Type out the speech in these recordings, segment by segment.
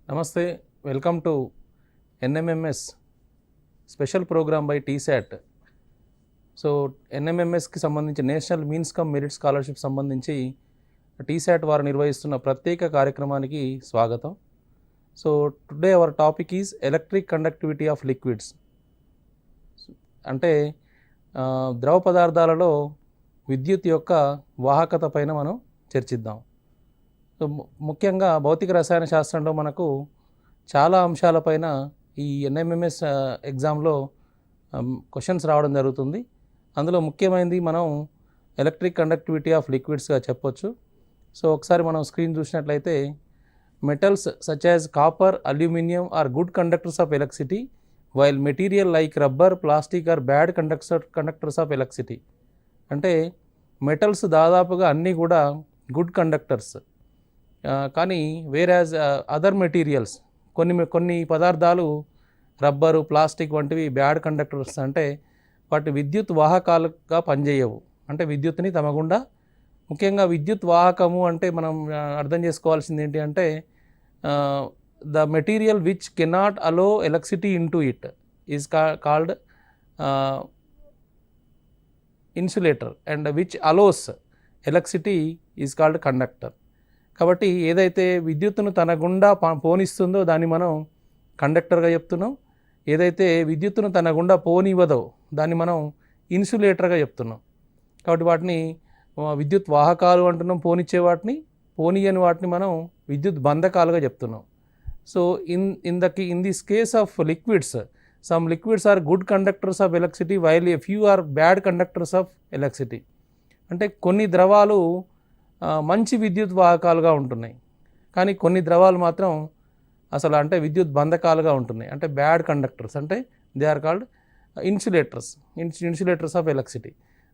నమస్తే, welcome to NMMS special programme by TSAT. So ఎన్ఎంఎంఎస్కి సంబంధించి national means cum merit scholarship సంబంధించి టీశాట్ వారు నిర్వహిస్తున్న ప్రత్యేక కార్యక్రమానికి స్వాగతం. So today our topic is electric conductivity of liquids. అంటే ద్రవ పదార్థాలలో విద్యుత్ యొక్క వాహకత పైన మనం చర్చిద్దాం. సో ముఖ్యంగా భౌతిక రసాయన శాస్త్రంలో మనకు చాలా అంశాలపైన ఈ ఎన్ఎంఎంఎస్ ఎగ్జామ్లో క్వశ్చన్స్ రావడం జరుగుతుంది. అందులో ముఖ్యమైనది మనం ఎలక్ట్రిక్ కండక్టివిటీ ఆఫ్ లిక్విడ్స్గా చెప్పొచ్చు. సో ఒకసారి మనం స్క్రీన్ చూసినట్లయితే, metals such as copper, aluminium are good conductors of electricity, while material like rubber, plastic are bad conductors of electricity. అంటే మెటల్స్ దాదాపుగా అన్నీ కూడా గుడ్ కండక్టర్స్, కానీ వేరాజ్ అదర్ మెటీరియల్స్ కొన్ని పదార్థాలు రబ్బరు, ప్లాస్టిక్ వంటివి బ్యాడ్ కండక్టర్స్. అంటే వాటి విద్యుత్ వాహకాలుగా పనిచేయవు, అంటే విద్యుత్ని తమ గుండా. ముఖ్యంగా విద్యుత్ వాహకము అంటే మనం అర్థం చేసుకోవాల్సింది ఏంటి అంటే, the material which cannot allow electricity into it is called insulator, and which allows electricity is called conductor. కాబట్టి ఏదైతే విద్యుత్తును తన గుండా పోనిస్తుందో దాన్ని మనం కండక్టర్గా చెప్తున్నాం. ఏదైతే విద్యుత్తును తన గుండా పోనివ్వదో దాన్ని మనం ఇన్సులేటర్గా చెప్తున్నాం. కాబట్టి వాటిని విద్యుత్ వాహకాలు అంటున్నాం, పోనిచ్చే వాటిని. పోనీయని వాటిని మనం విద్యుత్ బంధకాలుగా చెప్తున్నాం. So in this case of liquids, some liquids are good conductors of electricity while a few are bad conductors of electricity. అంటే కొన్ని ద్రవాలు మంచి విద్యుత్ వాహకాలుగా ఉంటున్నాయి, కానీ కొన్ని ద్రవాలు మాత్రం అసలు అంటే విద్యుత్ బంధకాలుగా ఉంటున్నాయి, అంటే బ్యాడ్ కండక్టర్స్. అంటే they are called insulators of electricity.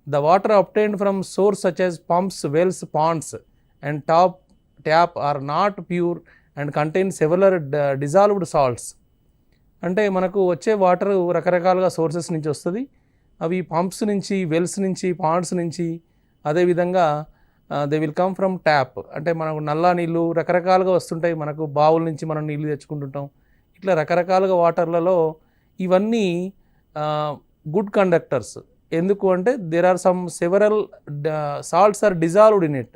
The water obtained from source such as pumps, wells, ponds and tap are not pure and contain several dissolved salts. అంటే మనకు వచ్చే వాటర్ రకరకాలుగా సోర్సెస్ నుంచి వస్తుంది. అవి పంప్స్ నుంచి, wells నుంచి, పాండ్స్ నుంచి, అదేవిధంగా they will come from tap. అంటే మనకు నల్లా నీళ్ళు రకరకాలుగా వస్తుంటాయి, మనకు బావుల నుంచి మనం నీళ్ళు తెచ్చుకుంటుంటాం. ఇట్లా రకరకాలుగా వాటర్లలో ఇవన్నీ గుడ్ కండక్టర్స్. ఎందుకు అంటే there are some several salts are dissolved in it.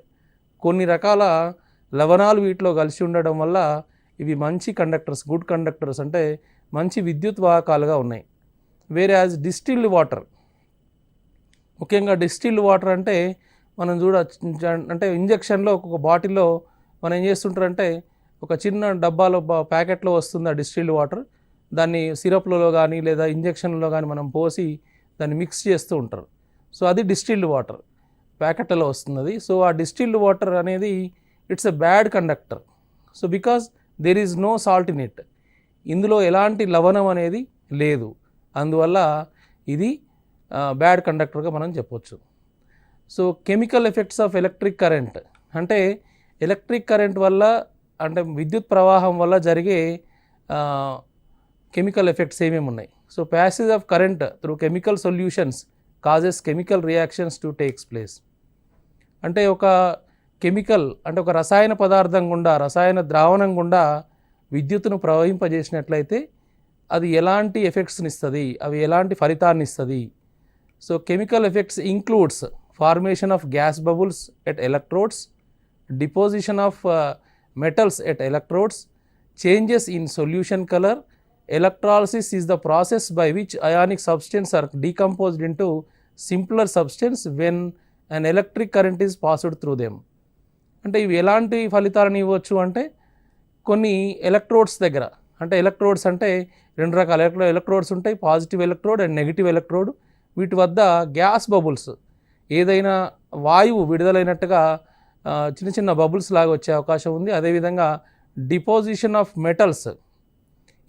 కొన్ని రకాల లవణాలు వీటిలో కలిసి ఉండడం వల్ల ఇవి మంచి కండక్టర్స్, గుడ్ కండక్టర్స్, అంటే మంచి విద్యుత్ వాహకాలుగా ఉన్నాయి. వేరే యాజ్ డిస్టిల్డ్ వాటర్, ముఖ్యంగా డిస్టిల్డ్ వాటర్ అంటే మనం అంటే ఇంజెక్షన్లో ఒక బాటిల్లో మనం ఏం చేస్తుంటారంటే, ఒక చిన్న డబ్బాలో ప్యాకెట్లో వస్తుంది ఆ డిస్టిల్డ్ వాటర్. దాన్ని సిరప్లలో కానీ లేదా ఇంజెక్షన్లో కానీ మనం పోసి దాన్ని మిక్స్ చేస్తూ ఉంటారు. సో అది డిస్టిల్డ్ వాటర్ ప్యాకెట్లలో వస్తున్నది. సో ఆ డిస్టిల్డ్ వాటర్ అనేది it's a bad conductor. So because there is no salt in it. ఇందులో ఎలాంటి లవణం అనేది లేదు, అందువల్ల ఇది బ్యాడ్ కండక్టర్గా మనం చెప్పొచ్చు. So chemical effects of electric current, అంటే ఎలక్ట్రిక్ కరెంట్ వల్ల, అంటే విద్యుత్ ప్రవాహం వల్ల జరిగే కెమికల్ ఎఫెక్ట్స్ ఏమేమి ఉన్నాయి. So passage of current through chemical solutions causes chemical reactions to takes place. అంటే ఒక కెమికల్, అంటే ఒక రసాయన పదార్థం గుండా, రసాయన ద్రావణం గుండా విద్యుత్తును ప్రవహింపజేసినట్లయితే అది ఎలాంటి ఎఫెక్ట్స్ని ఇస్తుంది, అవి ఎలాంటి ఫలితాన్ని ఇస్తుంది. So chemical effects includes formation of gas bubbles at electrodes, deposition of metals at electrodes, changes in solution color. Electrolysis is the process by which ionic substances are decomposed into simpler substance when an electric current is passed through them. అంటే ఇవి ఎలాంటి ఫలితాలను ఇవ్వచ్చు అంటే, కొన్ని electrodes దగ్గర, అంటే electrodes అంటే రెండు రకాల ఎలక్ట్రోడ్స్ ఉంటాయి, positive electrode and negative electrode. వీటి వద్ద గ్యాస్ బబుల్స్, ఏదైనా వాయువు విడుదలైనట్టుగా చిన్న చిన్న బబుల్స్ లాగా వచ్చే అవకాశం ఉంది. అదేవిధంగా డిపోజిషన్ ఆఫ్ మెటల్స్,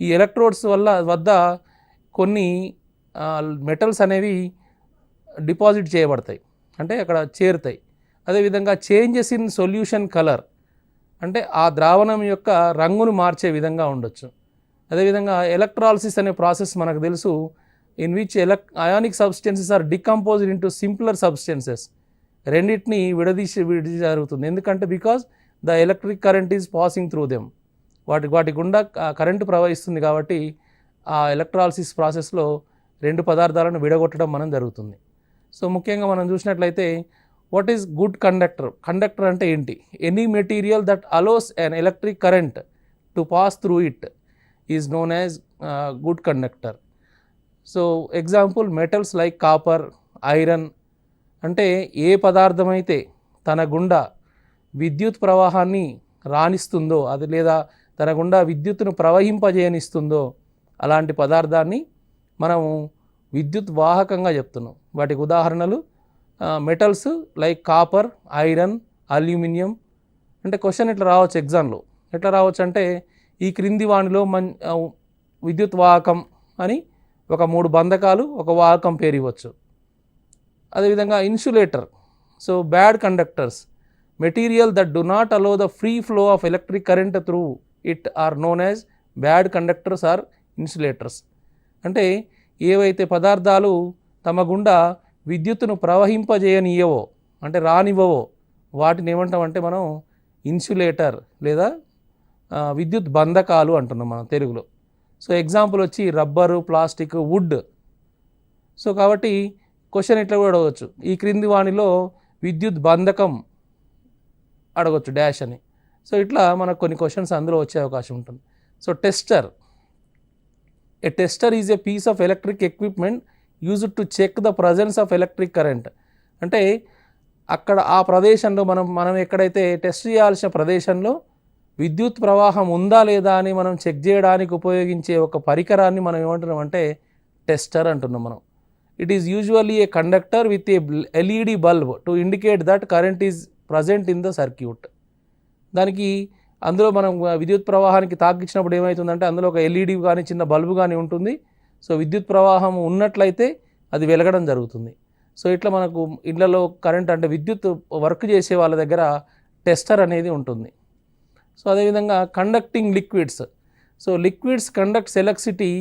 ఈ ఎలక్ట్రోడ్స్ వద్ద కొన్ని మెటల్స్ అనేవి డిపాజిట్ చేయబడతాయి, అంటే అక్కడ చేరుతాయి. అదేవిధంగా చేంజెస్ ఇన్ సొల్యూషన్ కలర్, అంటే ఆ ద్రావణం యొక్క రంగును మార్చే విధంగా ఉండొచ్చు. అదేవిధంగా ఎలక్ట్రాలిసిస్ అనే ప్రాసెస్ మనకు తెలుసు, in which ionic substances are decomposed into simpler substances. రెండింటిని విడదీసి జరుగుతుంది. ఎందుకంటే because the electric current is passing through them. వాటి గుండా కరెంటు ప్రవహిస్తుంది కాబట్టి ఆ ఎలక్ట్రాలిసిస్ ప్రాసెస్లో రెండు పదార్థాలను విడగొట్టడం మనం జరుగుతుంది. సో ముఖ్యంగా మనం చూసినట్లయితే what is good conductor? Conductor అంటే ఏంటి? Any material that allows an electric current to pass through it is known as good conductor. So example metals like copper, iron. అంటే ఏ పదార్థం అయితే తన గుండా విద్యుత్ ప్రవాహాన్ని రాణిస్తుందో అది లేదా తన గుండా విద్యుత్తును ప్రవహింపజేయనిస్తుందో అలాంటి పదార్థాన్ని మనము విద్యుత్ వాహకంగా చెప్తున్నాం. వాటికి ఉదాహరణలు metals like copper, iron, aluminium. అంటే క్వశ్చన్ ఇట్లా రావచ్చు ఎగ్జామ్లో. ఎట్లా రావచ్చు అంటే ఈ క్రింది వానిలో విద్యుత్ వాహకం అని ఒక 3 బంధకాలు ఒక వాహకం పేరు ఇవ్వచ్చు. అదేవిధంగా insulator. So bad conductors, material that do not allow the free flow of electric current through it are known as bad conductors or insulators. అంటే ఏవైతే పదార్థాలు తమ గుండా విద్యుత్తును ప్రవహింపజేయనియవో అంటే రానివ్వవో వాటిని ఏమంటామంటే మనం ఇన్సులేటర్ లేదా విద్యుత్ బంధకాలు అంటున్నాం మనం తెలుగులో. సో ఎగ్జాంపుల్ వచ్చి రబ్బరు, ప్లాస్టిక్, వుడ్. సో కాబట్టి క్వశ్చన్ ఇట్లా కూడా అడగవచ్చు, ఈ క్రింది వానిలో విద్యుత్ బంధకం అడగవచ్చు డాష్ అని. సో ఇట్లా మనకు కొన్ని క్వశ్చన్స్ అందులో వచ్చే అవకాశం ఉంటుంది. So tester. A tester is a piece of electric equipment used to check the presence of electric current. అంటే అక్కడ ఆ ప్రదేశంలో మనం ఎక్కడైతే టెస్ట్ చేయాల్సిన ప్రదేశంలో విద్యుత్ ప్రవాహం ఉందా లేదా అని మనం చెక్ చేయడానికి ఉపయోగించే ఒక పరికరాన్ని మనం ఏమంటున్నాం అంటే టెస్టర్ అంటున్నాం మనం. It is usually A conductor with a LED bulb to indicate that current is present in the circuit. దానికి అందులో మనం విద్యుత్ ప్రవాహానికి తాకిచ్చినప్పుడు ఏమవుతుందంటే అందులో ఒక ఎల్ఈడి కానీ చిన్న బల్బు కానీ ఉంటుంది. సో విద్యుత్ ప్రవాహం ఉన్నట్లయితే అది వెలగడం జరుగుతుంది. సో ఇట్లా మనకు ఇళ్లలో కరెంట్ అంటే విద్యుత్ వర్క్ చేసే వాళ్ళ దగ్గర టెస్టర్ అనేది ఉంటుంది. సో అదేవిధంగా conducting liquids. So liquids conducts electricity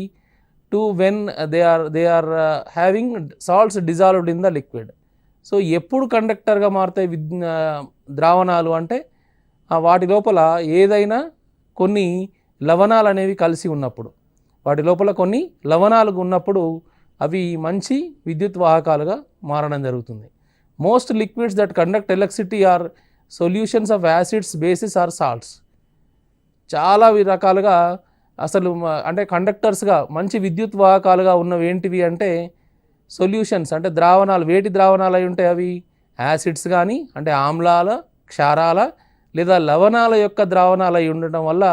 to when they are having salts dissolved in the liquid. So ఎప్పుడు కండక్టర్గా మారుతాయి ద్రావణాలు అంటే వాటి లోపల ఏదైనా కొన్ని లవణాలు అనేవి కలిసి ఉన్నప్పుడు, వాటి లోపల కొన్ని లవణాలు ఉన్నప్పుడు అవి మంచి విద్యుత్ వాహకాలుగా మారడం జరుగుతుంది. Most liquids that conduct electricity are solutions of acids, bases or salts. చాలా రకాలుగా అసలు అంటే కండక్టర్స్గా మంచి విద్యుత్ వాహకాలుగా ఉన్నవి ఏంటివి అంటే సొల్యూషన్స్ అంటే ద్రావణాలు. వేటి ద్రావణాలు అయి ఉంటాయి అవి? యాసిడ్స్ కానీ అంటే ఆమ్లాల, క్షారాల లేదా లవణాల యొక్క ద్రావణాలు అయి ఉండటం వల్ల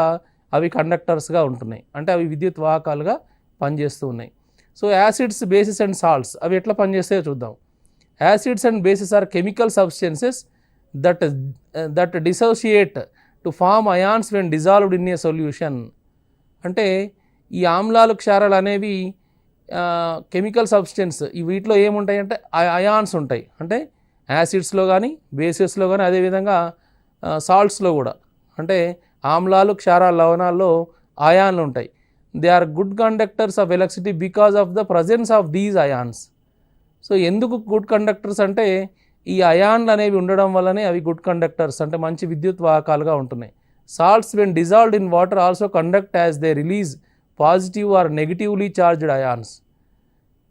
అవి కండక్టర్స్గా ఉంటున్నాయి, అంటే అవి విద్యుత్ వాహకాలుగా పనిచేస్తూ ఉన్నాయి. So acids, bases and salts అవి ఎట్లా పనిచేస్తాయో చూద్దాం. Acids and bases are chemical substances that dissociate to form ions when dissolved in a solution. అంటే ఈ ఆమ్లాలు, క్షారాలు అనేవి కెమికల్ సబ్స్టెన్స్. వీటిలో ఏముంటాయి అంటే అయాన్స్ ఉంటాయి, అంటే యాసిడ్స్లో కానీ బేసిస్లో కానీ అదేవిధంగా సాల్ట్స్లో కూడా. అంటే ఆమ్లాలు, క్షారాలు, లవణాల్లో అయాన్లు ఉంటాయి. They are good conductors of electricity because of the presence of these ions. So ఎందుకు గుడ్ కండక్టర్స్ అంటే ఈ అయాన్లు అనేవి ఉండడం వల్లనే అవి గుడ్ కండక్టర్స్ అంటే మంచి విద్యుత్ వాహకాలుగా ఉంటున్నాయి. Salts when dissolved in water also conduct as they release positive or negatively charged ions.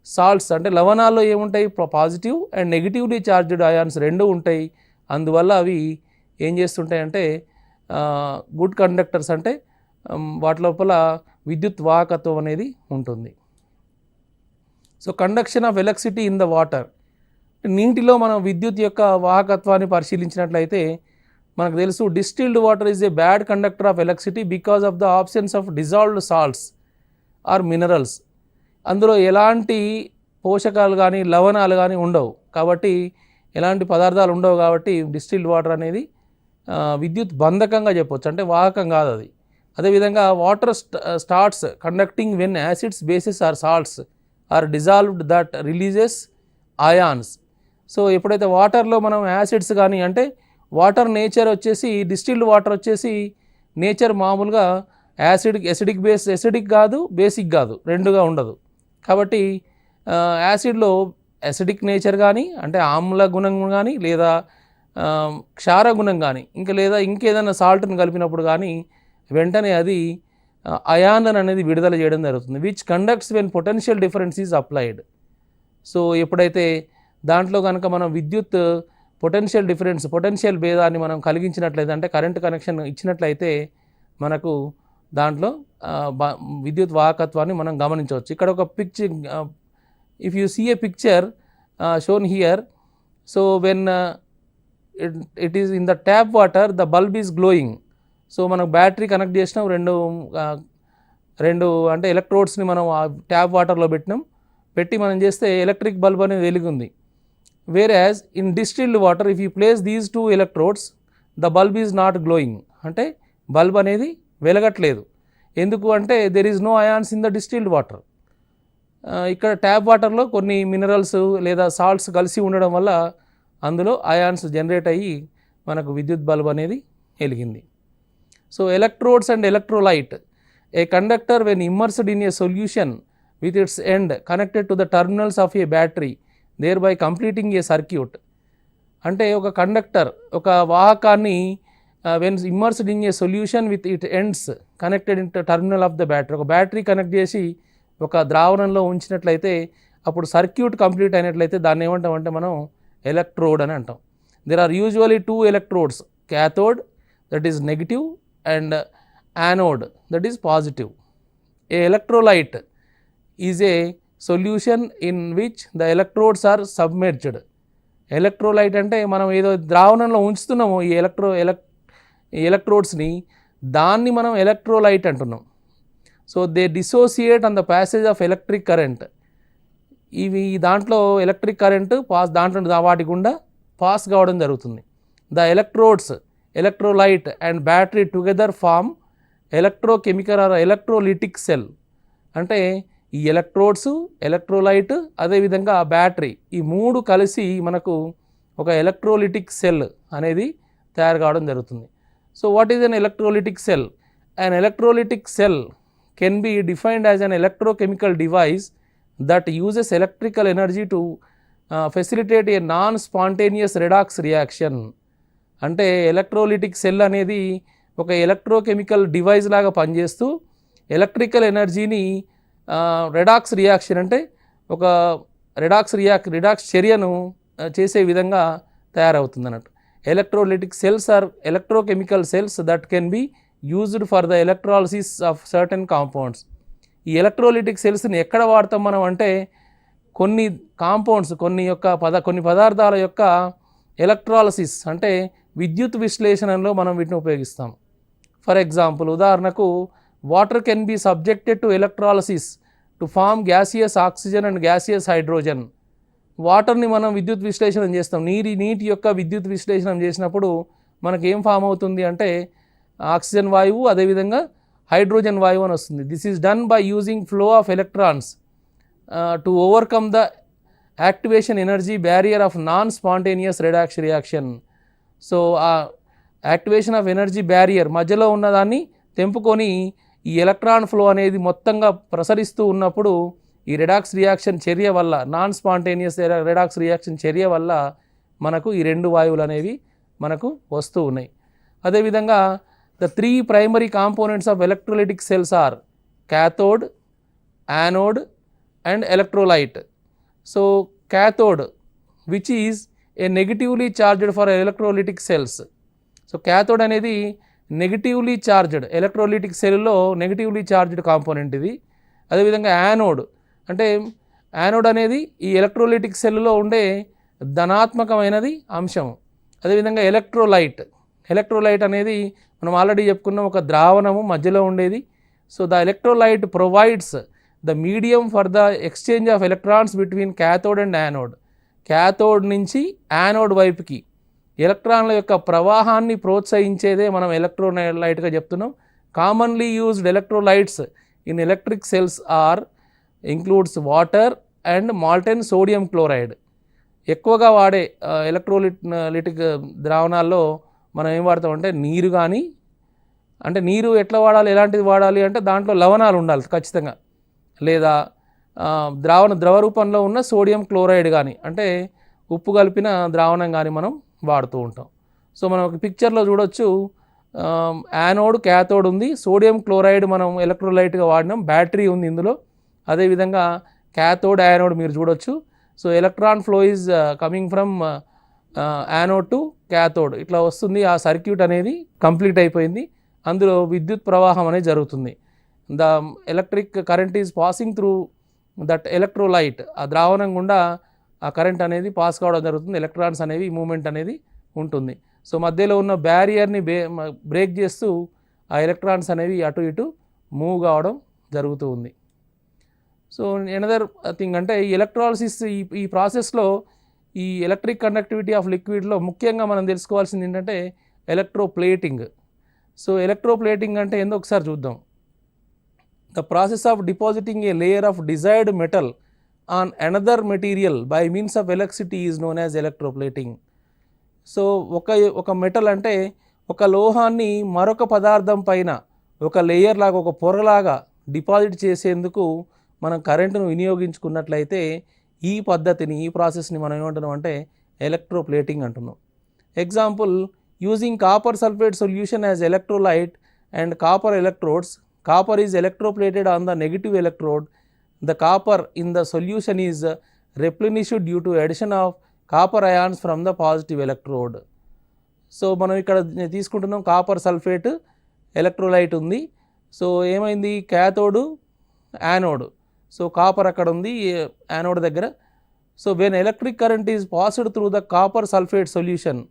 Salts అంటే లవణాల్లో ఏముంటాయి? Positive and negatively charged ions రెండు ఉంటాయి. అందువల్ల అవి ఏం చేస్తుంటాయంటే గుడ్ కండక్టర్స్ అంటే వాటి లోపల విద్యుత్ వాహకత్వం అనేది ఉంటుంది. So conduction of electricity in the water. నీటిలో మనం విద్యుత్ యొక్క వాహకత్వాన్ని పరిశీలించినట్లయితే మనకు తెలుసు distilled water is a bad conductor of electricity because of the absence of dissolved salts or minerals. అందులో ఎలాంటి పోషకాలు కానీ లవణాలు కానీ ఉండవు కాబట్టి, ఎలాంటి పదార్థాలు ఉండవు కాబట్టి డిస్టిల్డ్ వాటర్ అనేది విద్యుత్ బంధకంగా చెప్పవచ్చు, అంటే వాహకం కాదు అది. అదేవిధంగా water starts conducting when acids, bases or salts are dissolved that releases ions. So ఎప్పుడైతే వాటర్లో మనం యాసిడ్స్ కానీ అంటే వాటర్ నేచర్ వచ్చేసి డిస్టిల్డ్ వాటర్ వచ్చేసి నేచర్ మామూలుగా ఎసిడిక్ బేస్, ఎసిడిక్ కాదు బేసిక్ కాదు, రెండుగా ఉండదు. కాబట్టి యాసిడ్లో ఎసిడిక్ నేచర్ కానీ అంటే ఆమ్ల గుణం కానీ లేదా క్షార గుణం కానీ లేదా ఇంకేదైనా సాల్ట్ని కలిపినప్పుడు కానీ వెంటనే అది అయాన్ అనేది విడుదల చేయడం జరుగుతుంది, which conducts when potential difference is applied. So ఎప్పుడైతే దాంట్లో కనుక మనం విద్యుత్ పొటెన్షియల్ భేదాన్ని మనం కలిగించినట్లయితే, అంటే కరెంట్ కనెక్షన్ ఇచ్చినట్లయితే మనకు దాంట్లో విద్యుత్ వాహకత్వాన్ని మనం గమనించవచ్చు. ఇక్కడ ఒక picture, if you see a picture shown here, so when it is in the tap water the bulb is glowing. So మనకు బ్యాటరీ కనెక్ట్ చేసినాం, రెండు అంటే ఎలక్ట్రోడ్స్ని మనం ఆ ట్యాప్ వాటర్లో పెట్టి మనం చేస్తే ఎలక్ట్రిక్ బల్బ్ అనేది వెలుగుంది. Whereas in distilled water if you place these 2 electrodes the bulb is not glowing, అంటే బల్బ్ అనేది వెలగట్లేదు. ఎందుకు అంటే there is no ions in the distilled water. ఇక్కడ ట్యాప్ వాటర్లో కొన్ని మినరల్స్ లేదా సాల్ట్స్ కలిసి ఉండడం వల్ల అందులో అయాన్స్ జనరేట్ అయ్యి మనకు విద్యుత్ బల్బ్ అనేది వెలిగింది. So electrodes and electrolyte, a conductor when immersed in a solution with its end connected to the terminals of a battery thereby completing a circuit. అంటే ఒక కండక్టర్ ఒక వాహకాన్ని when immersed in a solution with it ends connected in terminal of the battery, ఒక battery connect చేసి ఒక ద్రావణంలో ఉంచినట్లయితే అప్పుడు circuit complete అయినట్లయితే దాన్ని ఏమంటామంటే మనం ఎలక్ట్రోడ్ అని అంటాం. There are usually 2 electrodes, cathode that is negative and anode that is positive. A electrolyte is a solution in which the electrodes are submerged. Electrolyte అంటే మనం ఏదో ద్రావణంలో ఉంచుతున్నాము ఈ ఎలక్ట్రోడ్స్ని, దాన్ని మనం ఎలక్ట్రోలైట్ అంటున్నాం. So they dissociate on the passage of electric current. ఇవి దాంట్లో electric current దాంట్లో వాటి గుండా పాస్ కావడం జరుగుతుంది. The electrodes, electrolyte and battery together form electrochemical or electrolytic cell. అంటే ఈ ఎలక్ట్రోడ్స్, ఎలక్ట్రోలైట్, అదేవిధంగా బ్యాటరీ, ఈ 3 కలిసి మనకు ఒక ఎలక్ట్రోలిటిక్ సెల్ అనేది తయారు కావడం జరుగుతుంది. So what is an electrolytic cell? An electrolytic cell can be defined as an electrochemical device that uses electrical energy to facilitate a non-spontaneous redox reaction. అంటే ఎలక్ట్రోలిటిక్ సెల్ అనేది ఒక ఎలక్ట్రోకెమికల్ డివైస్ లాగా పనిచేస్తూ ఎలక్ట్రికల్ ఎనర్జీని రెడాక్స్ రియాక్షన్, అంటే ఒక redox చర్యను చేసే విధంగా తయారవుతుంది అన్నట్టు. Electrolytic cells are electrochemical cells that can be used for the electrolysis of certain compounds. ఈ ఎలక్ట్రోలిటిక్ సెల్స్ని ఎక్కడ వాడతాం మనం అంటే కొన్ని కాంపౌండ్స్, కొన్ని పదార్థాల యొక్క ఎలక్ట్రాలసిస్ అంటే విద్యుత్ విశ్లేషణలో మనం వీటిని ఉపయోగిస్తాం. ఫర్ ఎగ్జాంపుల్, ఉదాహరణకు water can be subjected to electrolysis to form gaseous oxygen and gaseous hydrogen. వాటర్ని మనం విద్యుత్ విశ్లేషణ చేస్తాం. నీటి యొక్క విద్యుత్ విశ్లేషణ చేసినప్పుడు మనకి ఏం ఫామ్ అవుతుంది అంటే ఆక్సిజన్ వాయువు, అదేవిధంగా హైడ్రోజన్ వాయువు అని వస్తుంది. This is done by using flow of electrons to overcome the activation energy barrier of non spontaneous redox reaction. So ఆ యాక్టివేషన్ ఆఫ్ ఎనర్జీ బ్యారియర్ మధ్యలో ఉన్నదాన్ని తెంపుకొని ఈ ఎలక్ట్రాన్ ఫ్లో అనేది మొత్తంగా ప్రసరిస్తూ ఉన్నప్పుడు ఈ రెడాక్స్ రియాక్షన్ చర్య వల్ల, నాన్ స్పాంటేనియస్ రెడాక్స్ రియాక్షన్ చర్య వల్ల మనకు ఈ 2 వాయువులు అనేవి మనకు వస్తూ ఉన్నాయి. అదేవిధంగా the 3 primary components of electrolytic cells are cathode, anode and electrolyte. So cathode, which is a negatively charged for electrolytic cells. So cathode అనేది నెగిటివ్లీ చార్జ్డ్, ఎలక్ట్రోలిటిక్ సెల్లో నెగిటివ్లీ చార్జ్డ్ కాంపోనెంట్ ఇది. అదేవిధంగా యానోడ్, అంటే యానోడ్ అనేది ఈ ఎలక్ట్రోలిటిక్ సెల్లో ఉండే ధనాత్మకమైనది అంశం. అదేవిధంగా ఎలక్ట్రోలైట్ అనేది మనం ఆల్రెడీ చెప్పుకున్న ఒక ద్రావణము మధ్యలో ఉండేది. So the electrolyte provides the medium for the exchange of electrons between cathode and anode. Cathode నుంచి యానోడ్ వైపుకి ఎలక్ట్రాన్ల యొక్క ప్రవాహాన్ని ప్రోత్సహించేదే మనం ఎలక్ట్రోలైట్గా చెప్తున్నాం. Commonly used electrolytes in electric cells are includes water and molten sodium chloride. ఎక్కువగా వాడే ఎలక్ట్రోలిటిక్ ద్రావణాల్లో మనం ఏం వాడతామంటే నీరు, కానీ అంటే నీరు ఎట్లా వాడాలి, ఎలాంటిది వాడాలి అంటే దాంట్లో లవణాలు ఉండాలి ఖచ్చితంగా, లేదా ద్రవ రూపంలో ఉన్న సోడియం క్లోరైడ్ కానీ అంటే ఉప్పు కలిపిన ద్రావణం కానీ మనం వాడుతూ ఉంటాం. సో మనం ఒక పిక్చర్లో చూడొచ్చు, యానోడ్ క్యాథోడ్ ఉంది, సోడియం క్లోరైడ్ మనం ఎలక్ట్రోలైట్గా వాడినాం, బ్యాటరీ ఉంది ఇందులో. అదేవిధంగా క్యాథోడ్ యానోడ్ మీరు చూడొచ్చు. So electron flow is coming from anode to cathode, ఇట్లా వస్తుంది. ఆ సర్క్యూట్ అనేది కంప్లీట్ అయిపోయింది, అందులో విద్యుత్ ప్రవాహం అనేది జరుగుతుంది. The electric current is passing through that electrolyte, ఆ ద్రావణం గుండా ఆ కరెంట్ అనేది పాస్ కావడం జరుగుతుంది, ఎలక్ట్రాన్స్ అనేవి మూమెంట్ అనేది ఉంటుంది. సో మధ్యలో ఉన్న బ్యారియర్ని బ్రేక్ చేస్తూ ఆ ఎలక్ట్రాన్స్ అనేవి అటు ఇటు మూవ్ కావడం జరుగుతూ ఉంది. సో ఎనదర్ థింగ్ అంటే ఈ ఎలక్ట్రాలిసిస్, ఈ ప్రాసెస్లో ఈ ఎలక్ట్రిక్ కండక్టివిటీ ఆఫ్ లిక్విడ్లో ముఖ్యంగా మనం తెలుసుకోవాల్సింది ఏంటంటే ఎలక్ట్రోప్లేటింగ్. సో ఎలక్ట్రోప్లేటింగ్ అంటే ఏందో ఒకసారి చూద్దాం. The process of depositing A layer of desired metal on another material by means of electricity is known as electroplating. So ఒక మెటల్ అంటే ఒక లోహాన్ని మరొక పదార్థం పైన ఒక లేయర్ లాగా, ఒక పొరలాగా డిపాజిట్ చేసేందుకు మనం కరెంటును వినియోగించుకున్నట్లయితే ఈ పద్ధతిని, ఈ ప్రాసెస్ని మనం ఏమంటున్నాం అంటే ఎలక్ట్రోప్లేటింగ్ అంటున్నాం. Example, using copper sulphate solution as electrolyte and copper electrodes, copper is electroplated on the negative electrode. The copper in the solution is replenished due to addition of copper ions from the positive electrode. So మనం ఇక్కడ తీసుకుంటున్నాం copper sulphate electrolyte ఉంది. So ఏమైంది, cathode anode, so copper అక్కడ ఉంది anode దగ్గర. So when electric current is passed through the copper sulphate solution,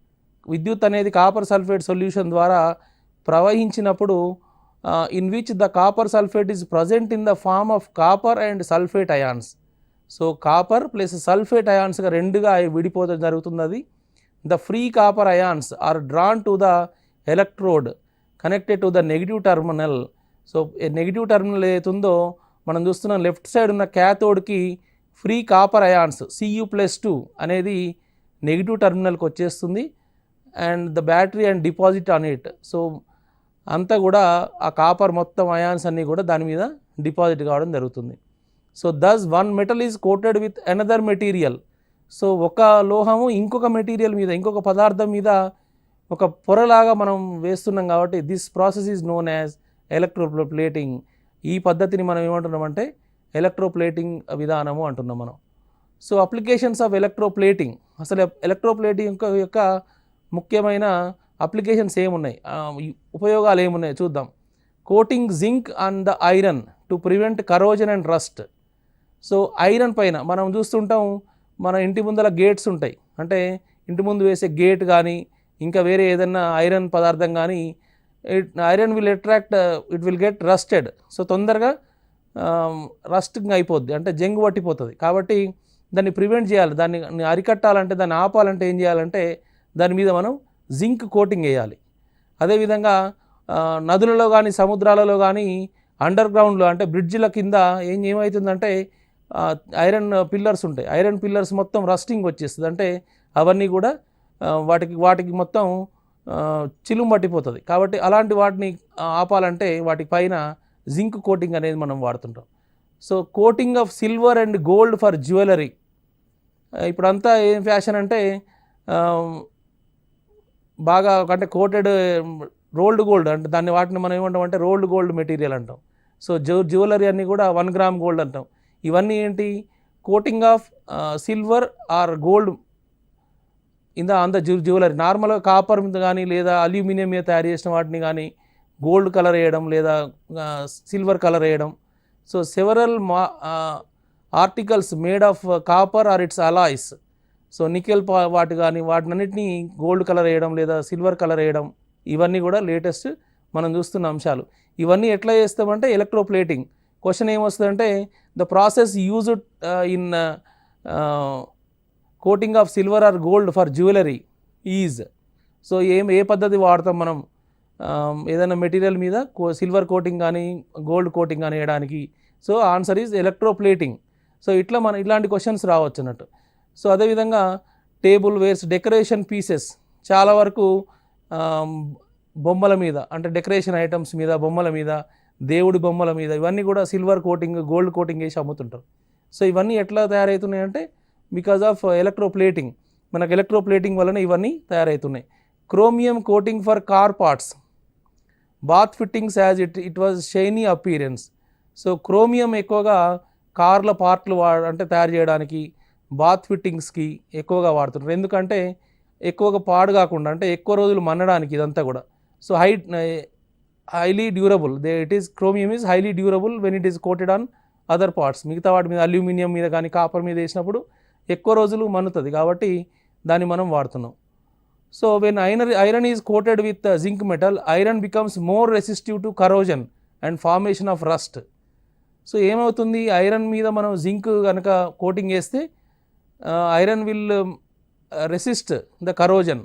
విద్యుత్ అనేది కాపర్ సల్ఫేట్ సొల్యూషన్ ద్వారా ప్రవహించినప్పుడు in which the copper sulfate is present in the form of copper and sulfate ions. So copper plus sulphate అయాన్స్గా రెండుగా విడిపోవడం జరుగుతుంది. అది the free copper ions are drawn to the electrode connected to the negative terminal. So negative terminal ఏదైతుందో మనం చూస్తున్నాం, left side ఉన్న క్యాథోడ్కి free copper ions Cu+2 అనేది నెగిటివ్ టర్మినల్కి వచ్చేస్తుంది, and the battery and deposit on it. So అంతా కూడా ఆ copper మొత్తం అయాన్స్ అన్నీ కూడా దాని మీద డిపాజిట్ కావడం జరుగుతుంది. So thus one metal is coated with another material. So ఒక లోహము ఇంకొక మెటీరియల్ మీద, ఇంకొక పదార్థం మీద ఒక పొరలాగా మనం వేస్తున్నాం కాబట్టి this process is known as electroplating. ఈ పద్ధతిని మనం ఏమంటున్నామంటే ఎలక్ట్రోప్లేటింగ్ విధానము అంటున్నాం మనం. సో అప్లికేషన్స్ ఆఫ్ ఎలక్ట్రోప్లేటింగ్, అసలు ఎలక్ట్రోప్లేటింగ్ యొక్క ముఖ్యమైన అప్లికేషన్స్ ఏమున్నాయి, ఉపయోగాలు ఏమున్నాయి చూద్దాం. Coating zinc and the iron to prevent corrosion and rust. So iron పైన మనం చూస్తుంటాం, మన ఇంటి ముందర గేట్స్ ఉంటాయి, అంటే ఇంటి ముందు వేసే గేట్ కానీ ఇంకా వేరే ఏదన్నా ఐరన్ పదార్థం కానీ, iron will attract, it will get rusted. So తొందరగా రస్టింగ్ అయిపోద్ది, అంటే జంగు పట్టిపోతుంది. కాబట్టి దాన్ని ప్రివెంట్ చేయాలి, దాన్ని అరికట్టాలంటే, దాన్ని ఆపాలంటే ఏం చేయాలంటే దాని మీద మనం జింక్ కోటింగ్ వేయాలి. అదేవిధంగా నదులలో కానీ సముద్రాలలో కానీ అండర్ గ్రౌండ్లో అంటే బ్రిడ్జిల కింద ఏమవుతుందంటే ఐరన్ పిల్లర్స్ ఉంటాయి, ఐరన్ పిల్లర్స్ మొత్తం రస్టింగ్ వచ్చేస్తుంది, అంటే అవన్నీ కూడా వాటికి మొత్తం చిలుము పట్టిపోతుంది. కాబట్టి అలాంటి వాటిని ఆపాలంటే వాటి పైన జింక్ కోటింగ్ అనేది మనం వాడుతుంటాం. So coating of silver and gold for jewellery. ఇప్పుడంతా ఏం ఫ్యాషన్ అంటే బాగా అంటే కోటెడ్ రోల్డ్ గోల్డ్, అంటే వాటిని మనం ఏమంటాం రోల్డ్ గోల్డ్ మెటీరియల్ అంటాం. సో జ్యువెలరీ అన్నీ కూడా 1 గ్రామ్ గోల్డ్ అంటాం. ఇవన్నీ ఏంటి, coating of silver or gold on the jewellery. నార్మల్గా కాపర్ మీద కానీ లేదా అల్యూమినియం మీద తయారు చేసిన వాటిని కానీ గోల్డ్ కలర్ వేయడం లేదా సిల్వర్ కలర్ వేయడం. So several articles made of copper or its alloys. So nickel వాటినన్నిటినీ గోల్డ్ కలర్ వేయడం లేదా సిల్వర్ కలర్ వేయడం, ఇవన్నీ కూడా లేటెస్ట్ మనం చూస్తున్న అంశాలు. ఇవన్నీ ఎట్లా చేస్తామంటే ఎలక్ట్రోప్లేటింగ్. క్వశ్చన్ ఏమొస్తుందంటే the process used in coating of silver or gold for jewellery is. So ఏ పద్ధతి వాడతాం మనం ఏదైనా మెటీరియల్ మీద సిల్వర్ కోటింగ్ కానీ గోల్డ్ కోటింగ్ కానీ వేయడానికి? So answer is electroplating. So ఇట్లాంటి క్వశ్చన్స్ రావచ్చు అన్నట్టు. సో అదేవిధంగా టేబుల్ వేర్స్, డెకరేషన్ పీసెస్ చాలా వరకు బొమ్మల మీద, అంటే డెకరేషన్ ఐటమ్స్ మీద, బొమ్మల మీద, దేవుడి బొమ్మల మీద, ఇవన్నీ కూడా సిల్వర్ కోటింగ్ గోల్డ్ కోటింగ్ వేసి అమ్ముతుంటారు. సో ఇవన్నీ ఎట్లా తయారవుతున్నాయి అంటే బికాజ్ ఆఫ్ ఎలక్ట్రోప్లేటింగ్. మనకు ఎలక్ట్రోప్లేటింగ్ వలన ఇవన్నీ తయారవుతున్నాయి. Chromium coating for car parts. Bath fittings as it was shiny appearance. So chromium ఎక్కువగా కార్ల పార్ట్లు అంటే తయారు చేయడానికి, బాత్ ఫిట్టింగ్స్కి ఎక్కువగా వాడుతుంటారు. ఎందుకంటే ఎక్కువగా పాడు కాకుండా, అంటే ఎక్కువ రోజులు మన్నడానికి ఇదంతా కూడా. So highly durable, chromium is highly durable when it is coated on other parts. మిగతా వాటి మీద అల్యూమినియం మీద కానీ కాపర్ మీద వేసినప్పుడు ఎక్కువ రోజులు మన్నుతుంది, కాబట్టి దాన్ని మనం వాడుతున్నాం. So when iron is coated with zinc metal, iron becomes more resistive to corrosion and formation of rust. So ఏమవుతుంది, ఐరన్ మీద మనం జింక్ కనుక కోటింగ్ చేస్తే iron will resist the corrosion.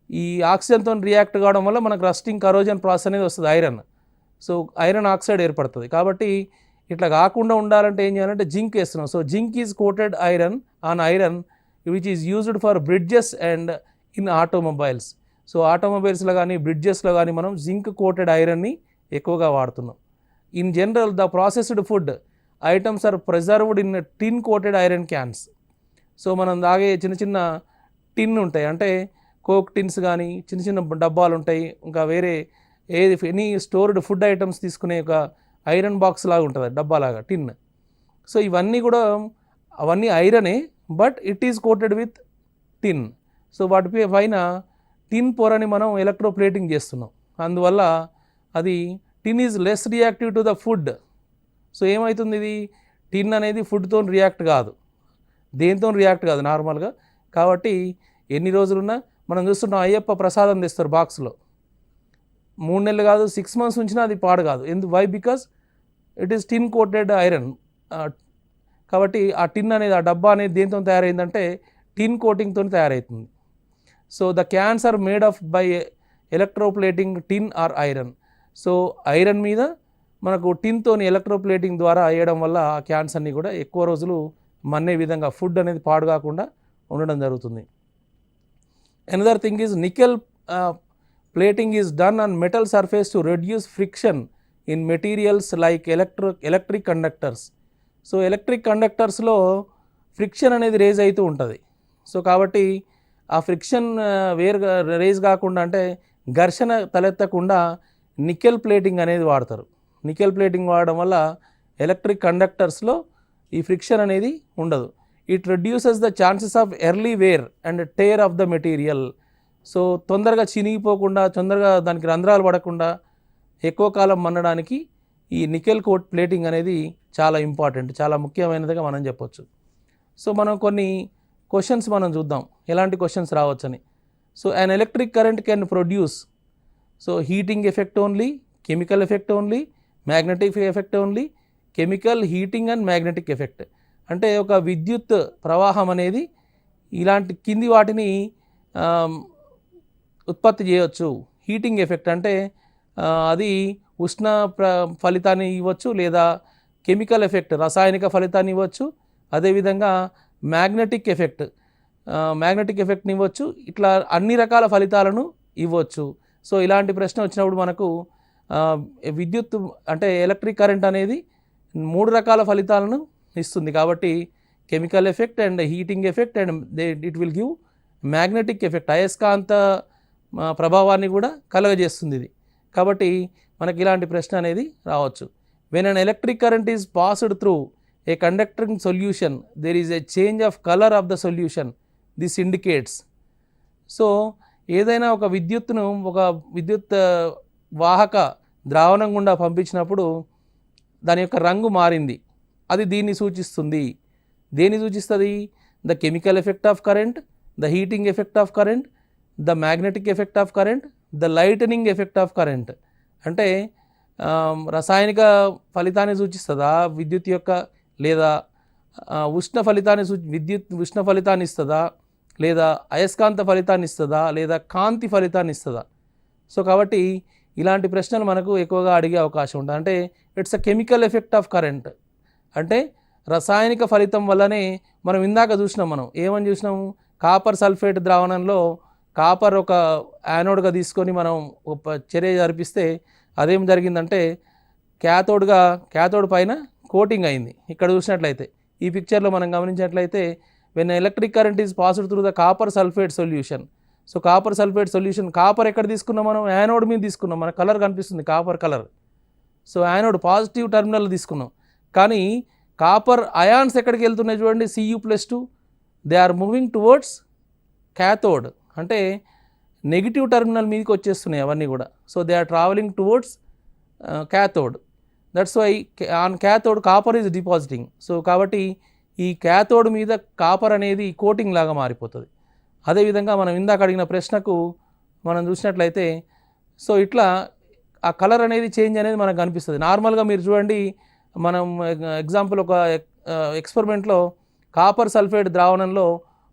ఈ ఆక్సిజన్తో రియాక్ట్ కావడం వల్ల మనకు రస్టింగ్ కరోజన్ ప్రాసెస్ అనేది వస్తుంది ఐరన్. సో ఐరన్ ఆక్సైడ్ ఏర్పడుతుంది. కాబట్టి ఇట్లా కాకుండా ఉండాలంటే ఏం చేయాలంటే జింక్ వేస్తున్నాం. So zinc is coated iron which is used for bridges and in automobiles. So ఆటోమొబైల్స్లో కానీ బ్రిడ్జెస్లో కానీ మనం జింక్ కోటెడ్ ఐరన్ని ఎక్కువగా వాడుతున్నాం. In general the processed food items are preserved in tin coated iron cans. So మనం తాగే చిన్న చిన్న టిన్ ఉంటాయి, అంటే కోక్ టిన్స్ కానీ చిన్న చిన్న డబ్బాలు ఉంటాయి, ఇంకా వేరే ఎనీ స్టోర్డ్ ఫుడ్ ఐటమ్స్ తీసుకునే ఒక ఐరన్ బాక్స్ లాగా ఉంటుంది, డబ్బాలాగా టిన్. సో ఇవన్నీ కూడా అవన్నీ ఐరనే, but it is coated with tin. So వాటి పైన టిన్ పొరని మనం ఎలక్ట్రోప్లేటింగ్ చేస్తున్నాం. అందువల్ల అది tin is less reactive to the food. So ఏమవుతుంది, ఇది టిన్ అనేది ఫుడ్తో రియాక్ట్ కాదు, దేంతో రియాక్ట్ కాదు నార్మల్గా. కాబట్టి ఎన్ని రోజులున్నా మనం చూస్తున్నాం, అయ్యప్ప ప్రసాదం తెస్తారు బాక్స్లో, 3 నెలలు కాదు 6 months ఉంచినా అది పాడు కాదు. Why? Because it is tin coated iron. కాబట్టి ఆ టిన్ అనేది, ఆ డబ్బా అనేది దేంతో తయారైందంటే టిన్ కోటింగ్తో తయారవుతుంది. So the cans are made of by electroplating tin or iron. So iron మీద మనకు టిన్తో ఎలక్ట్రోప్లేటింగ్ ద్వారా వేయడం వల్ల ఆ క్యాన్స్ అన్నీ కూడా ఎక్కువ రోజులు మన్నే విధంగా ఫుడ్ అనేది పాడు కాకుండా ఉండడం జరుగుతుంది. Another thing is nickel plating is done on metal surface to reduce friction in materials like electric conductors. So electric కండక్టర్స్లో ఫ్రిక్షన్ అనేది రేజ్ అవుతూ ఉంటుంది. సో కాబట్టి ఆ ఫ్రిక్షన్ రేజ్ కాకుండా, అంటే ఘర్షణ తలెత్తకుండా నికెల్ ప్లేటింగ్ అనేది వాడతారు. నికెల్ ప్లేటింగ్ వాడడం వల్ల ఎలక్ట్రిక్ కండక్టర్స్లో ఈ ఫ్రిక్షన్ అనేది ఉండదు. It reduces the chances of early wear and tear of the material. So తొందరగా చినిగిపోకుండా, తొందరగా దానికి రంధ్రాలు పడకుండా ఎక్కువ కాలం మన్నడానికి ఈ నికెల్ కోట్ ప్లేటింగ్ అనేది చాలా ఇంపార్టెంట్, చాలా ముఖ్యమైనదిగా మనం చెప్పొచ్చు. సో మనం కొన్ని క్వశ్చన్స్ మనం చూద్దాం, ఎలాంటి క్వశ్చన్స్ రావచ్చని. So an electric current can produce, so heating effect only, chemical effect only, magnetic effect only, chemical heating and magnetic effect. అంటే ఒక విద్యుత్ ప్రవాహం అనేది ఇలాంటి కింది వాటిని ఉత్పత్తి చేయవచ్చు. హీటింగ్ ఎఫెక్ట్ అంటే అది ఉష్ణ ఫలితాన్ని ఇవ్వచ్చు, లేదా కెమికల్ ఎఫెక్ట్ రసాయనిక ఫలితాన్ని ఇవ్వచ్చు. అదేవిధంగా మ్యాగ్నెటిక్ ఎఫెక్ట్ని ఇవ్వచ్చు. ఇట్లా అన్ని రకాల ఫలితాలను ఇవ్వచ్చు. సో ఇలాంటి ప్రశ్న వచ్చినప్పుడు మనకు విద్యుత్ అంటే ఎలక్ట్రిక్ కరెంట్ అనేది 3 రకాల ఫలితాలను ఇస్తుంది. కాబట్టి chemical effect and heating effect and it will give magnetic effect, అయస్కాంత ప్రభావాన్ని కూడా కలగజేస్తుంది ఇది. కాబట్టి మనకి ఇలాంటి ప్రశ్న అనేది రావచ్చు. When an electric current is passed through a conducting solution there is a change of colour of the solution, this indicates. So ఏదైనా ఒక విద్యుత్ వాహక ద్రావణం గుండా పంపించినప్పుడు దాని యొక్క రంగు మారింది, అది దీన్ని సూచిస్తుంది. దేన్ని సూచిస్తుంది? The chemical effect of current, the heating effect of current, the magnetic effect of current, the lightening effect of current. అంటే రసాయనిక ఫలితాన్ని సూచిస్తుందా విద్యుత్ యొక్క, లేదా ఉష్ణ ఫలితాన్ని ఇస్తుందా, లేదా అయస్కాంత ఫలితాన్ని ఇస్తుందా, లేదా కాంతి ఫలితాన్ని ఇస్తుందా? సో కాబట్టి ఇలాంటి ప్రశ్నలు మనకు ఎక్కువగా అడిగే అవకాశం ఉంటుంది. అంటే it's a chemical effect of current, అంటే రసాయనిక ఫలితం వల్లనే మనం ఇందాక చూసినాం. ఏమని చూసినాము? కాపర్ సల్ఫేట్ ద్రావణంలో కాపర్ ఒక యానోడ్గా తీసుకొని మనం చర్య జరిపిస్తే అదేం జరిగిందంటే క్యాథోడ్ పైన కోటింగ్ అయింది. ఇక్కడ చూసినట్లయితే ఈ పిక్చర్లో మనం గమనించినట్లయితే when electric current is passed through the copper sulphate solution, so copper sulphate solution, copper ఎక్కడ తీసుకున్నాం మనం? యానోడ్ మీద తీసుకున్నాం, మన కలర్ కనిపిస్తుంది copper colour. So anode positive terminal తీసుకున్నాం. కానీ కాపర్ అయాన్స్ ఎక్కడికి వెళ్తున్నాయి చూడండి, Cu+2, they are moving towards cathode, అంటే నెగిటివ్ టెర్మినల్ మీదకి వచ్చేస్తున్నాయి అవన్నీ కూడా. So they are travelling towards cathode. That's why on cathode copper is depositing. So కాబట్టి ఈ క్యాథోడ్ మీద కాపర్ అనేది కోటింగ్ లాగా మారిపోతుంది. అదేవిధంగా మనం ఇందాక అడిగిన ప్రశ్నకు మనం చూసినట్లయితే, సో ఇట్లా ఆ కలర్ అనేది చేంజ్ అనేది మనకు కనిపిస్తుంది. నార్మల్గా మీరు చూడండి, మనం ఎగ్జాంపుల్ ఒక ఎక్స్పెరిమెంట్లో కాపర్ సల్ఫేట్ ద్రావణంలో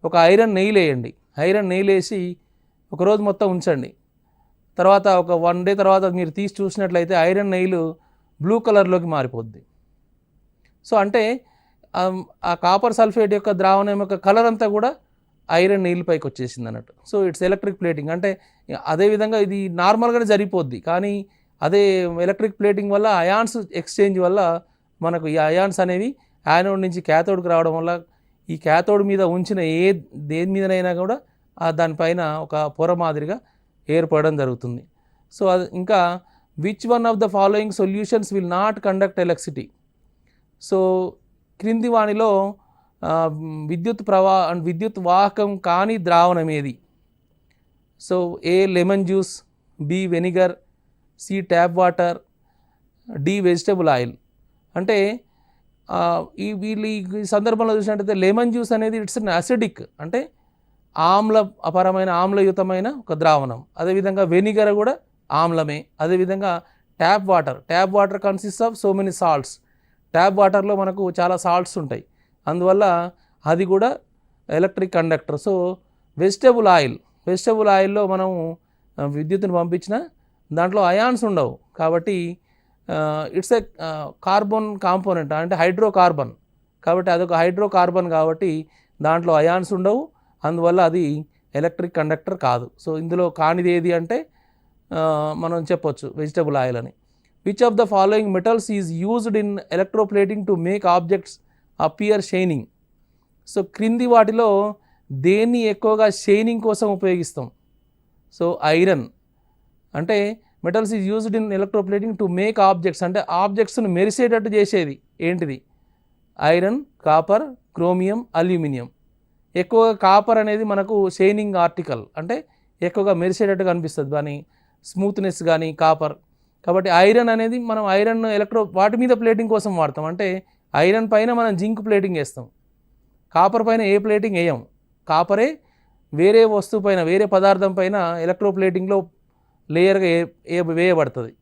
ఒక ఐరన్ నెయిల్ వేయండి. ఐరన్ నెయిల్ వేసి ఒకరోజు మొత్తం ఉంచండి. తర్వాత ఒక 1 డే తర్వాత మీరు తీసి చూసినట్లయితే ఐరన్ నెయిల్ బ్లూ కలర్లోకి మారిపోద్ది. సో అంటే ఆ కాపర్ సల్ఫేట్ యొక్క ద్రావణం యొక్క కలర్ అంతా కూడా ఐరన్ నెయిల్ పైకి వచ్చేసింది అన్నట్టు. So it's electric plating. అంటే అదేవిధంగా ఇది నార్మల్గానే జరిగిపోద్ది, కానీ అదే ఎలక్ట్రిక్ ప్లేటింగ్ వల్ల అయాన్స్ ఎక్స్చేంజ్ వల్ల మనకు ఈ అయాన్స్ అనేవి యానోడ్ నుంచి క్యాథోడ్కి రావడం వల్ల ఈ క్యాథోడ్ మీద ఉంచిన దేని మీదనైనా కూడా దానిపైన ఒక పొర మాదిరిగా ఏర్పడడం జరుగుతుంది. సో అది ఇంకా which one of the following solutions will not conduct electricity. So క్రింది వానిలో విద్యుత్ వాహకం కాని ద్రావణం ఏది? So A lemon juice, B vinegar, C tap water, D vegetable oil. అంటే ఈ సందర్భంలో చూసినట్టయితే లెమన్ జ్యూస్ అనేది ఇట్స్ అన్ అసిడిక్, అంటే ఆమ్లయుతమైన ఒక ద్రావణం. అదేవిధంగా వెనిగర్ కూడా ఆమ్లమే. అదేవిధంగా tap water consist of so many salts. Tap వాటర్లో మనకు చాలా సాల్ట్స్ ఉంటాయి, అందువల్ల అది కూడా ఎలక్ట్రిక్ కండక్టర్. సో వెజిటబుల్ ఆయిల్లో మనం విద్యుత్తును పంపించిన దాంట్లో అయాన్స్ ఉండవు, కాబట్టి ఇట్స్ ఏ కార్బన్ కాంపోనెంట్, అంటే హైడ్రోకార్బన్. కాబట్టి అదొక హైడ్రోకార్బన్ కాబట్టి దాంట్లో అయాన్స్ ఉండవు, అందువల్ల అది ఎలక్ట్రిక్ కండక్టర్ కాదు. సో ఇందులో కానిది ఏది అంటే మనం చెప్పొచ్చు వెజిటబుల్ ఆయిల్ అని. Which of the following metals is used in electroplating to make objects appear shining. So క్రింది వాటిలో దేన్ని ఎక్కువగా షైనింగ్ కోసం ఉపయోగిస్తాం? సో ఐరన్, అంటే metals is used in electroplating to make objects, అంటే ఆబ్జెక్ట్స్ను మెరిసేటట్టు చేసేది ఏంటిది? Iron, copper, chromium, aluminium. ఎక్కువగా కాపర్ అనేది మనకు షైనింగ్ ఆర్టికల్, అంటే ఎక్కువగా మెరిసేటట్టుగా అనిపిస్తుంది దాని స్మూత్నెస్ కానీ కాపర్. కాబట్టి ఐరన్ అనేది మనం వాటి మీద ప్లేటింగ్ కోసం వాడతాం. అంటే ఐరన్ పైన మనం జింక్ ప్లేటింగ్ వేస్తాం, కాపర్ పైన ఏ ప్లేటింగ్ వేయం. కాపరే వేరే వస్తువు పైన, వేరే పదార్థం పైన ఎలక్ట్రోప్లేటింగ్లో లేయర్గా వేయబడుతుంది.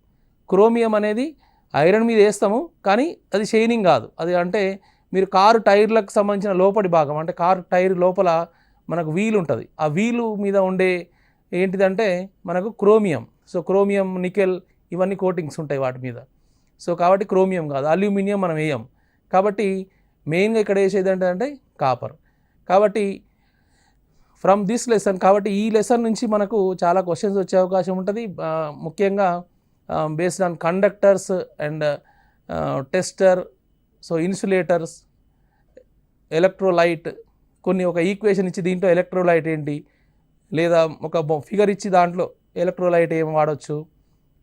క్రోమియం అనేది ఐరన్ మీద వేస్తాము, కానీ అది షైనింగ్ కాదు. అది అంటే మీరు కారు టైర్లకు సంబంధించిన లోపలి భాగం, అంటే కారు టైర్ లోపల మనకు వీల్ ఉంటుంది, ఆ వీలు మీద ఉండే ఏంటిదంటే మనకు క్రోమియం. సో క్రోమియం, నికెల్ ఇవన్నీ కోటింగ్స్ ఉంటాయి వాటి మీద. సో కాబట్టి క్రోమియం కాదు. అల్యూమినియం మనం వేయం, కాబట్టి మెయిన్గా ఇక్కడ వేసేది ఏంటంటే కాపర్. కాబట్టి ఫ్రమ్ దిస్ లెసన్, కాబట్టి ఈ లెసన్ నుంచి మనకు చాలా క్వశ్చన్స్ వచ్చే అవకాశం ఉంటుంది, ముఖ్యంగా based on conductors and tester, so insulators, electrolyte. కొన్ని ఒక ఈక్వేషన్ ఇచ్చి దీంట్లో ఎలక్ట్రోలైట్ ఏంటి, లేదా ఒక ఫిగర్ ఇచ్చి దాంట్లో ఎలక్ట్రోలైట్ ఏం వాడవచ్చు,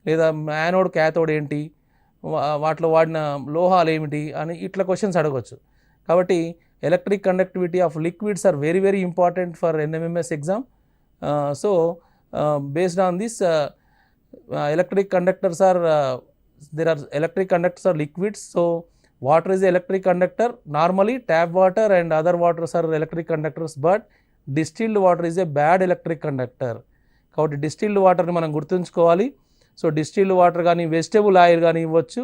లేదా యానోడ్ క్యాథోడ్ ఏంటి, వాటిలో వాడిన లోహాలు ఏమిటి అని ఇట్లా క్వశ్చన్స్ అడగవచ్చు. కాబట్టి electric conductivity of liquids are very very important for NMMS exam. So based on this electric conductors are there are electric conductors are liquids. So water is the electric conductor. Normally tap water and other waters are electric conductors, but distilled water is a bad electric conductor. కాబట్టి distilled వాటర్ని మనం గుర్తుంచుకోవాలి. So distilled water కానీ vegetable oil కానీ ఇవ్వచ్చు,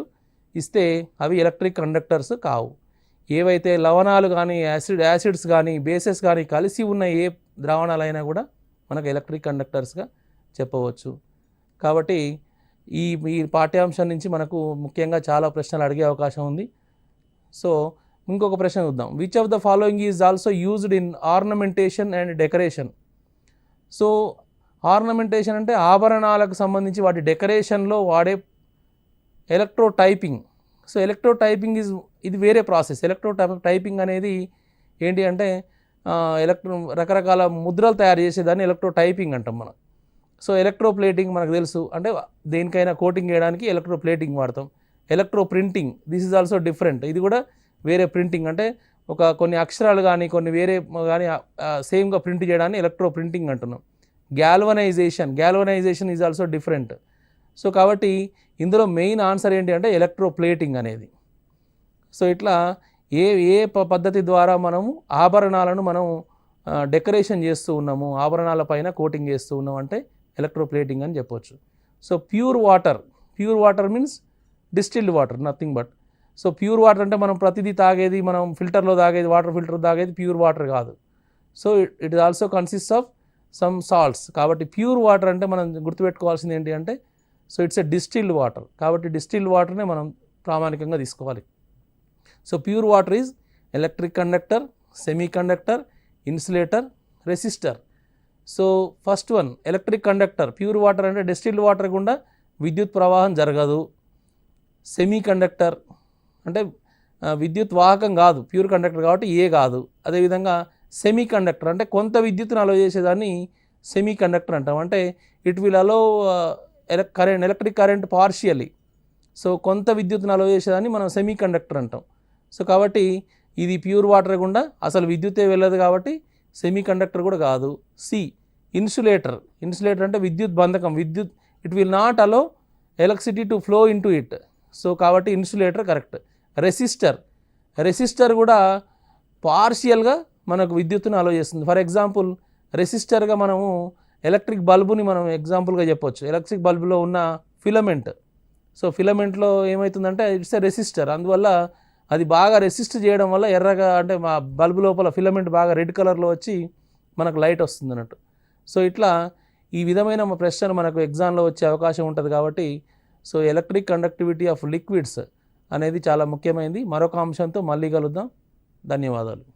ఇస్తే అవి electric conductors కావు. ఏవైతే లవణాలు కానీ యాసిడ్స్ కానీ బేసెస్ కానీ కలిసి ఉన్న ఏ ద్రావణాలైనా కూడా మనకు ఎలక్ట్రిక్ కండక్టర్స్గా చెప్పవచ్చు. కాబట్టి ఈ పాఠ్యాంశం నుంచి మనకు ముఖ్యంగా చాలా ప్రశ్నలు అడిగే అవకాశం ఉంది. సో ఇంకొక ప్రశ్న చూద్దాం. Which of the following is also used in ornamentation and decoration. So ornamentation అంటే ఆభరణాలకు సంబంధించి వాటి డెకరేషన్లో వాడే ఎలక్ట్రోటైపింగ్. సో ఎలక్ట్రోటైపింగ్ ఇది వేరే ప్రాసెస్. ఎలక్ట్రోటైపింగ్ అనేది ఏంటి అంటే రకరకాల ముద్రలు తయారు చేసేదాన్ని ఎలక్ట్రో టైపింగ్ అంటాం మనం. సో ఎలక్ట్రో ప్లేటింగ్ మనకు తెలుసు, అంటే దేనికైనా కోటింగ్ చేయడానికి ఎలక్ట్రో ప్లేటింగ్ వాడతాం. Electro printing, this is also different, ఇది కూడా వేరే ప్రింటింగ్, అంటే కొన్ని అక్షరాలు కానీ కొన్ని వేరే కానీ సేమ్గా ప్రింట్ చేయడాన్ని ఎలక్ట్రో ప్రింటింగ్ అంటున్నాం. గ్యాల్వనైజేషన్ ఈజ్ ఆల్సో డిఫరెంట్. సో కాబట్టి ఇందులో మెయిన్ ఆన్సర్ ఏంటి అంటే ఎలక్ట్రో ప్లేటింగ్ అనేది. సో ఇట్లా ఏ ఏ పద్ధతి ద్వారా మనము ఆభరణాలను మనం డెకరేషన్ చేస్తూ ఉన్నాము, ఆభరణాల పైన కోటింగ్ చేస్తూ ఉన్నాం అంటే ఎలక్ట్రో ప్లేటింగ్ అని చెప్పొచ్చు. So pure water means distilled water, nothing but. So pure water అంటే మనం ప్రతిదీ తాగేది, మనం ఫిల్టర్లో తాగేది, వాటర్ ఫిల్టర్ తాగేది ప్యూర్ వాటర్ కాదు. So it is also consist of some salts. కాబట్టి ప్యూర్ వాటర్ అంటే మనం గుర్తుపెట్టుకోవాల్సింది ఏంటి అంటే, so it's a distilled water. కాబట్టి డిస్టిల్డ్ వాటర్నే మనం ప్రామాణికంగా తీసుకోవాలి. So pure water is electric conductor, semi conductor, insulator, resistor. So first one electric conductor. Pure water అంటే డిస్టిల్డ్ వాటర్ గుండా విద్యుత్ ప్రవాహం జరగదు. సెమీ కండక్టర్ అంటే విద్యుత్ వాహకం కాదు, ప్యూర్ కండక్టర్ కాబట్టి ఏ కాదు. అదేవిధంగా సెమీ కండక్టర్ అంటే కొంత విద్యుత్తును అలో చేసేదాన్ని సెమీ కండక్టర్ అంటాం. అంటే it will allow electric current partially. So కొంత విద్యుత్తును అలో చేసేదాన్ని మనం సెమీ కండక్టర్ అంటాం. సో కాబట్టి ఇది ప్యూర్ వాటర్ గుండా అసలు విద్యుత్తే వెళ్ళదు కాబట్టి సెమీ కండక్టర్ కూడా కాదు. సి ఇన్సులేటర్ అంటే విద్యుత్ బంధకం, it will not allow electricity to flow into it. So కాబట్టి ఇన్సులేటర్ కరెక్ట్. రెసిస్టర్ కూడా పార్షియల్గా మనకు విద్యుత్తును అలో చేస్తుంది. ఫర్ ఎగ్జాంపుల్ రెసిస్టర్గా మనము ఎలక్ట్రిక్ బల్బుని మనం ఎగ్జాంపుల్గా చెప్పొచ్చు. ఎలక్ట్రిక్ బల్బులో ఉన్న ఫిలమెంట్, సో ఫిలమెంట్లో ఏమవుతుందంటే ఇట్స్ ఎ రెసిస్టర్. అందువల్ల అది బాగా రెసిస్ట్ చేయడం వల్ల ఎర్రగా, అంటే మా బల్బు లోపల ఫిలమెంట్ బాగా రెడ్ కలర్లో వచ్చి మనకు లైట్ వస్తుంది అన్నట్టు. సో ఇట్లా ఈ విధమైన ప్రశ్నలు మనకు ఎగ్జామ్లో వచ్చే అవకాశం ఉంటుంది. కాబట్టి so electric conductivity of liquids అనేది చాలా ముఖ్యమైనది. మరొక అంశంతో మళ్ళీ కలుద్దాం. ధన్యవాదాలు.